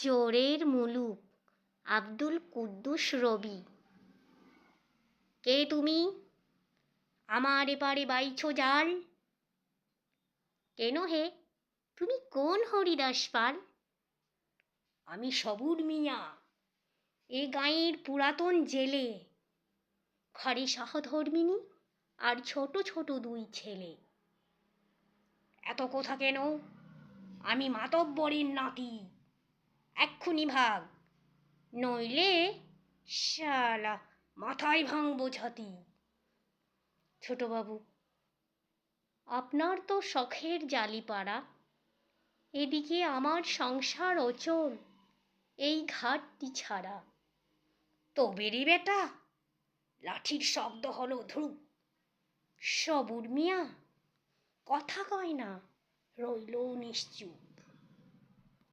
চোরের মুলুক আব্দুল কুদ্দুস রবি। কে তুমি? আমার এপারে বাইছো জাল। কেন হে, তুমি কোন হরিদাস পাল? আমি সবুর মিয়া, এ গাঁয়ের পুরাতন জেলে। ঘরে সহধর্মিণী আর ছোট ছোট দুই ছেলে। এত কথা কেন? আমি মাতব্বরের নাতি। এক্ষুনি ভাগ, নইলে শালা মাথায় ভাঙবো ছাতি। ছোটবাবু, আপনার তো শখের জালিপাড়া, এদিকে আমার সংসার অচল এই ঘাটটি ছাড়া। তবে রে বেটা, লাঠির শব্দ হলো ধ্রুব। সবুর মিয়া কথা কয় না, রইল নিশ্চুপ।